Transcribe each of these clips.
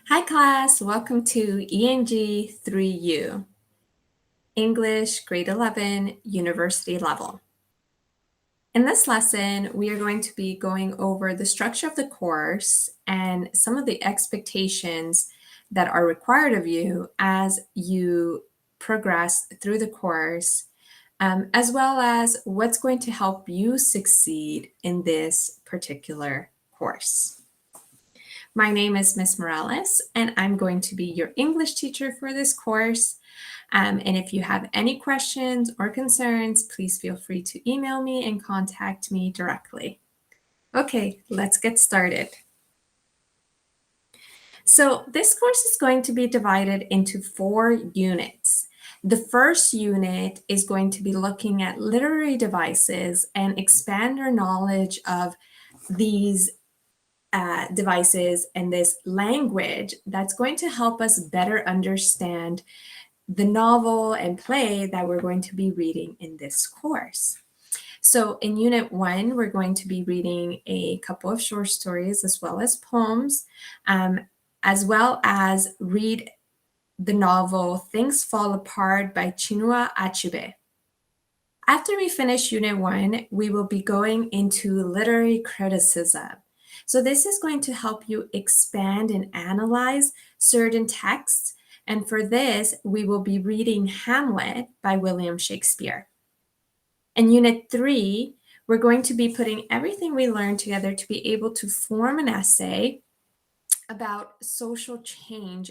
Hi class, welcome to ENG3U, English Grade 11 University Level. In this lesson, we are going to be going over the structure of the course and some of the expectations that are required of you as you progress through the course, as well as what's going to help you succeed in this particular course. My name is Miss Morales, and I'm going to be your English teacher for this course. And if you have any questions or concerns, please feel free to email me and contact me directly. Okay, let's get started. So this course is going to be divided into 4 units. The first unit is going to be looking at literary devices and expand our knowledge of these devices and this language that's going to help us better understand the novel and play that we're going to be reading in this course. So in Unit 1, we're going to be reading a couple of short stories as well as poems, as well as read the novel Things Fall Apart by Chinua Achebe. After we finish Unit 1, we will be going into literary criticism. So this is going to help you expand and analyze certain texts. And for this, we will be reading Hamlet by William Shakespeare. In Unit 3, we're going to be putting everything we learned together to be able to form an essay about social change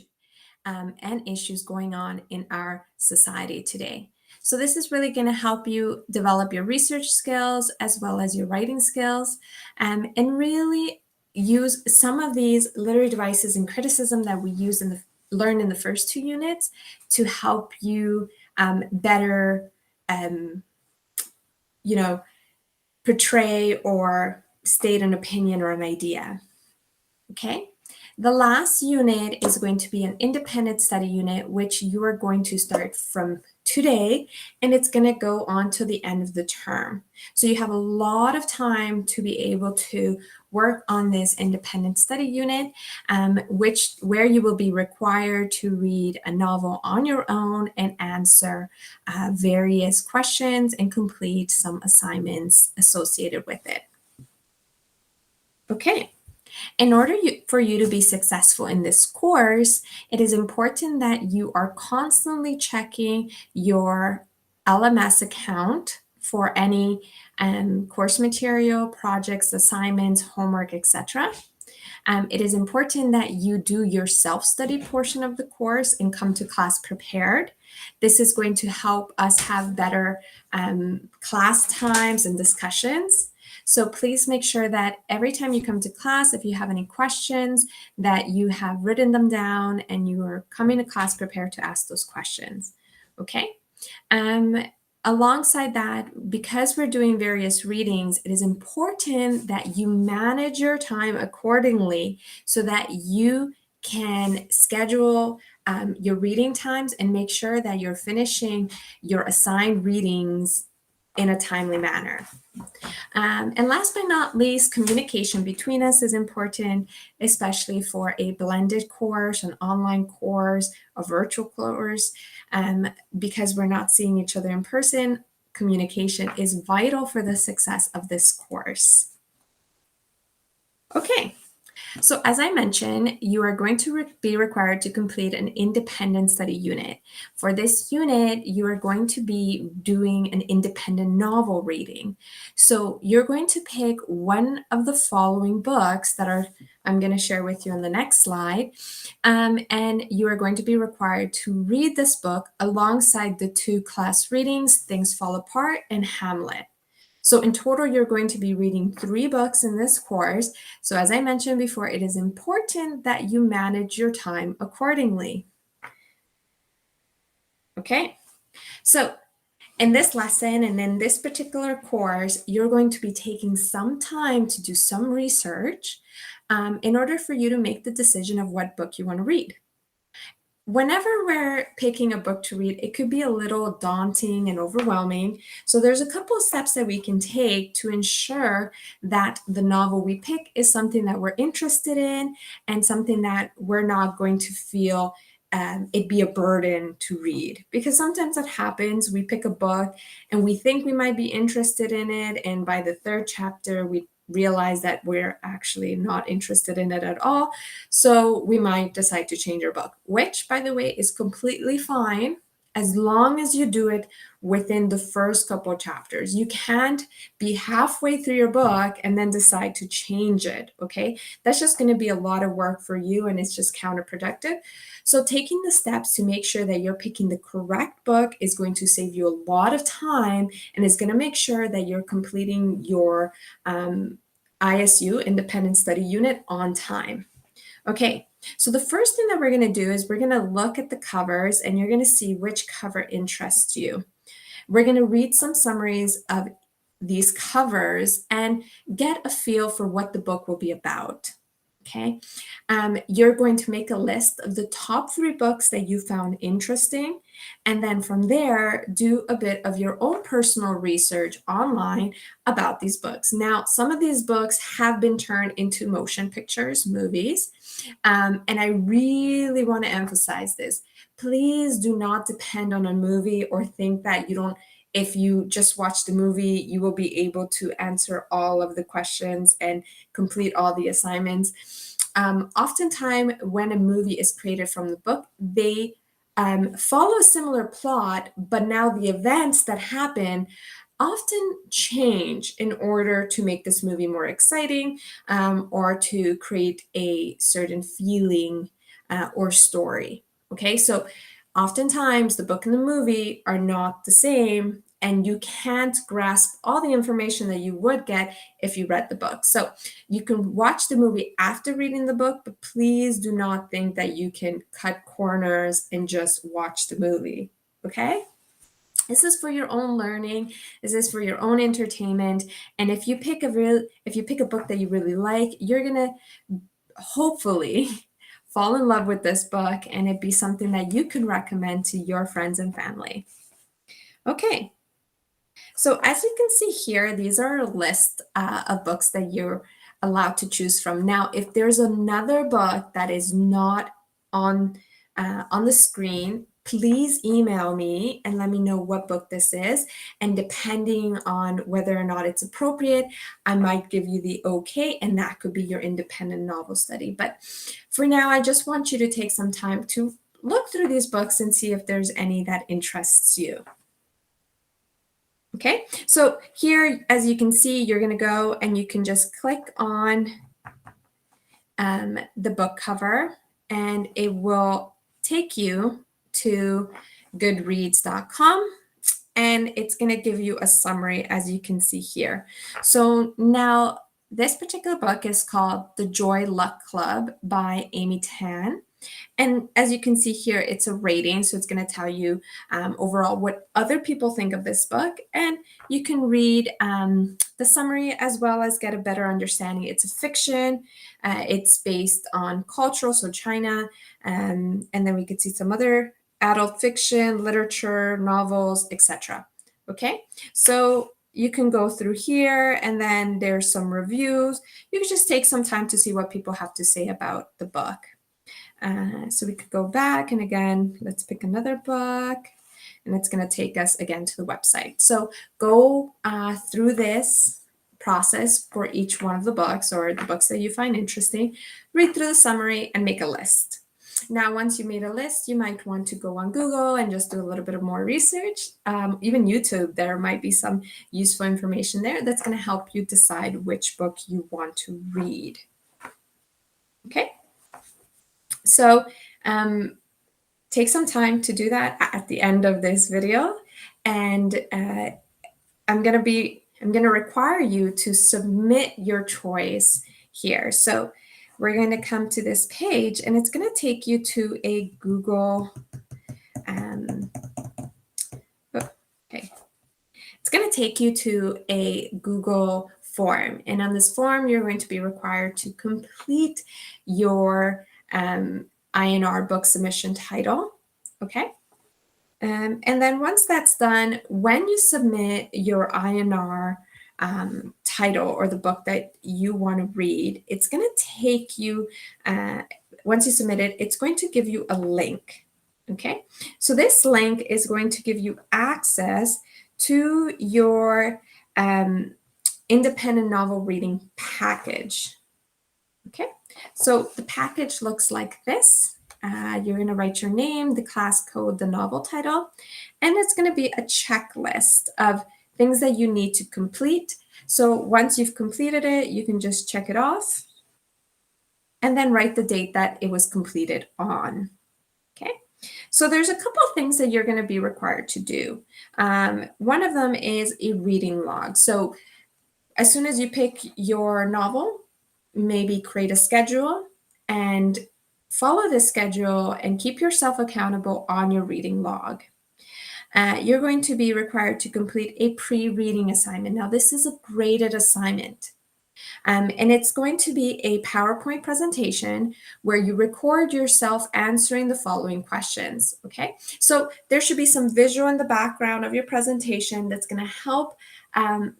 and issues going on in our society today. So this is really going to help you develop your research skills as well as your writing skills, and really use some of these literary devices and criticism that we learn in the first 2 units to help you better, portray or state an opinion or an idea. Okay. The last unit is going to be an independent study unit, which you are going to start from today, and it's going to go on to the end of the term. So you have a lot of time to be able to work on this independent study unit, where you will be required to read a novel on your own and answer various questions and complete some assignments associated with it. Okay. In order for you to be successful in this course, it is important that you are constantly checking your LMS account for any course material, projects, assignments, homework, etc. It is important that you do your self-study portion of the course and come to class prepared. This is going to help us have better class times and discussions. So please make sure that every time you come to class, if you have any questions, that you have written them down and you are coming to class prepared to ask those questions. Okay? Alongside that, because we're doing various readings, it is important that you manage your time accordingly so that you can schedule your reading times and make sure that you're finishing your assigned readings in a timely manner. And last but not least, communication between us is important, especially for a blended course, an online course, a virtual course, because we're not seeing each other in person. Communication is vital for the success of this course. Okay. So as I mentioned, you are going to be required to complete an independent study unit. For this unit, you are going to be doing an independent novel reading. So you're going to pick one of the following books that I'm going to share with you on the next slide. And you are going to be required to read this book alongside the 2 class readings, Things Fall Apart and Hamlet. So in total, you're going to be reading 3 books in this course. So as I mentioned before, it is important that you manage your time accordingly. Okay, so in this lesson and in this particular course, you're going to be taking some time to do some research in order for you to make the decision of what book you want to read. whenever we're picking a book to read, it could be a little daunting and overwhelming. So there's a couple of steps that we can take to ensure that the novel we pick is something that we're interested in and something that we're not going to feel it be a burden to read. Because sometimes that happens. We pick a book and we think we might be interested in it, and by the third chapter, we realize that we're actually not interested in it at all. So we might decide to change our book, which, by the way, is completely fine as long as you do it within the first couple of chapters. You can't be halfway through your book and then decide to change it, okay? That's just going to be a lot of work for you, and it's just counterproductive. So taking the steps to make sure that you're picking the correct book is going to save you a lot of time, and is going to make sure that you're completing your ISU, Independent Study Unit, on time. Okay, so the first thing that we're going to do is we're going to look at the covers, and you're going to see which cover interests you. We're going to read some summaries of these covers and get a feel for what the book will be about. Okay, you're going to make a list of the top 3 books that you found interesting, and then from there, do a bit of your own personal research online about these books. Now, some of these books have been turned into motion pictures, movies, and I really want to emphasize this. Please do not depend on a movie or think that if you just watch the movie, you will be able to answer all of the questions and complete all the assignments. Oftentimes, when a movie is created from the book, they follow a similar plot, but now the events that happen often change in order to make this movie more exciting, or to create a certain feeling or story. Okay, so oftentimes the book and the movie are not the same, and you can't grasp all the information that you would get if you read the book. So you can watch the movie after reading the book, but please do not think that you can cut corners and just watch the movie. Okay? This is for your own learning. This is for your own entertainment. And if you pick a book that you really like, you're gonna hopefully fall in love with this book, and it be something that you can recommend to your friends and family. Okay. So as you can see here, these are a list of books that you're allowed to choose from. Now, if there's another book that is not on the screen, please email me and let me know what book this is. And depending on whether or not it's appropriate, I might give you the okay, and that could be your independent novel study. But for now, I just want you to take some time to look through these books and see if there's any that interests you. Okay, so here, as you can see, you're going to go and you can just click on the book cover, and it will take you to goodreads.com, and it's going to give you a summary, as you can see here. So now this particular book is called The Joy Luck Club by Amy Tan. And as you can see here, it's a rating, so it's going to tell you overall what other people think of this book. And you can read the summary as well as get a better understanding. It's a fiction. It's based on cultural, so China. And then we could see some other adult fiction, literature, novels, etc. Okay, so you can go through here, and then there's some reviews. You can just take some time to see what people have to say about the book. So we could go back, and again, let's pick another book, and it's going to take us again to the website. So go through this process for each one of the books, or the books that you find interesting, read through the summary, and make a list. Now, once you made a list, you might want to go on Google and just do a little bit of more research. Even YouTube, there might be some useful information there that's going to help you decide which book you want to read. Okay? So take some time to do that at the end of this video, and I'm going to require you to submit your choice here. So we're going to come to this page, and it's going to take you to a Google. Okay, it's going to take you to a Google form, and on this form, you're going to be required to complete your INR book submission title, okay? And then once that's done, when you submit your INR title or the book that you want to read, it's going to take you, once you submit it, it's going to give you a link, okay? So this link is going to give you access to your independent novel reading package, okay? So the package looks like this. You're going to write your name, the class code, the novel title, and it's going to be a checklist of things that you need to complete. So once you've completed it, you can just check it off and then write the date that it was completed on. Okay. So there's a couple of things that you're going to be required to do. One of them is a reading log. So as soon as you pick your novel, maybe create a schedule and follow this schedule and keep yourself accountable on your reading log. You're going to be required to complete a pre-reading assignment. Now, this is a graded assignment. And it's going to be a PowerPoint presentation where you record yourself answering the following questions, okay? So there should be some visual in the background of your presentation that's going to help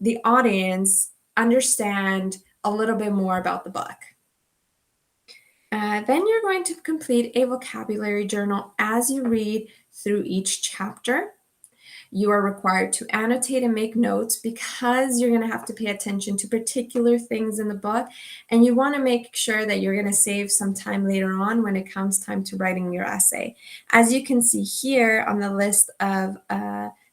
the audience understand a little bit more about the book. Then you're going to complete a vocabulary journal as you read through each chapter. You are required to annotate and make notes because you're going to have to pay attention to particular things in the book, and you want to make sure that you're going to save some time later on when it comes time to writing your essay. As you can see here on the list of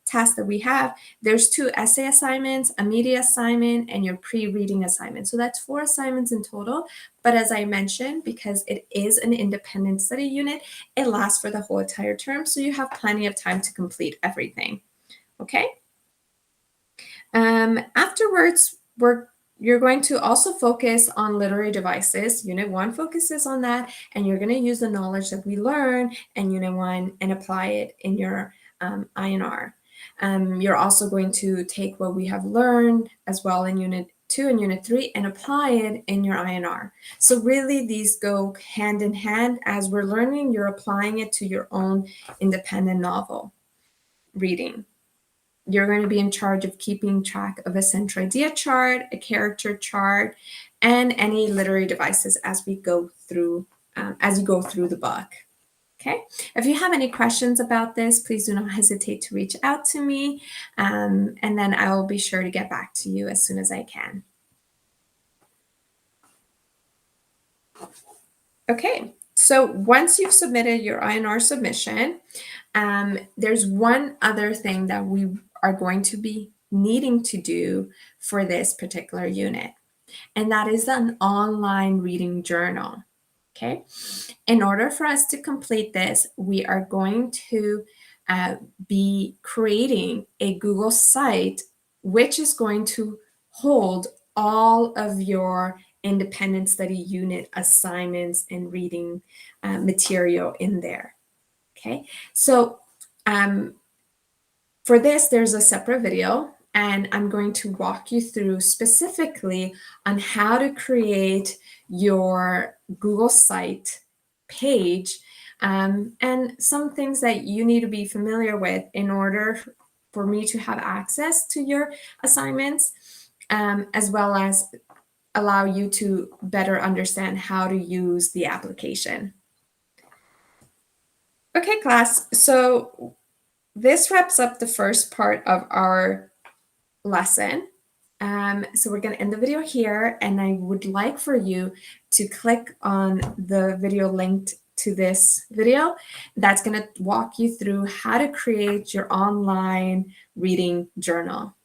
tasks that we have, there's 2 essay assignments, a media assignment, and your pre-reading assignment. So that's 4 assignments in total. But as I mentioned, because it is an independent study unit, it lasts for the whole entire term, so you have plenty of time to complete everything. Okay. Afterwards, you're going to also focus on literary devices. Unit 1 focuses on that, and you're going to use the knowledge that we learn in Unit 1 and apply it in your INR. You're also going to take what we have learned as well in Unit 2 and Unit 3 and apply it in your INR. So really these go hand in hand. As we're learning, you're applying it to your own independent novel reading. You're going to be in charge of keeping track of a central idea chart, a character chart, and any literary devices as we go through, as you go through the book. Okay. If you have any questions about this, please do not hesitate to reach out to me, and then I will be sure to get back to you as soon as I can. Okay. So once you've submitted your INR submission, there's one other thing that we are going to be needing to do for this particular unit, and that is an online reading journal. Okay. In order for us to complete this, we are going to be creating a Google site, which is going to hold all of your independent study unit assignments and reading material in there. Okay, so for this, there's a separate video, and I'm going to walk you through specifically on how to create your Google site page and some things that you need to be familiar with in order for me to have access to your assignments, as well as allow you to better understand how to use the application. Okay, class, so this wraps up the first part of our lesson. So we're going to end the video here, and I would like for you to click on the video linked to this video. That's going to walk you through how to create your online reading journal.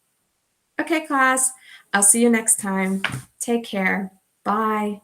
Okay, class, I'll see you next time. Take care. Bye.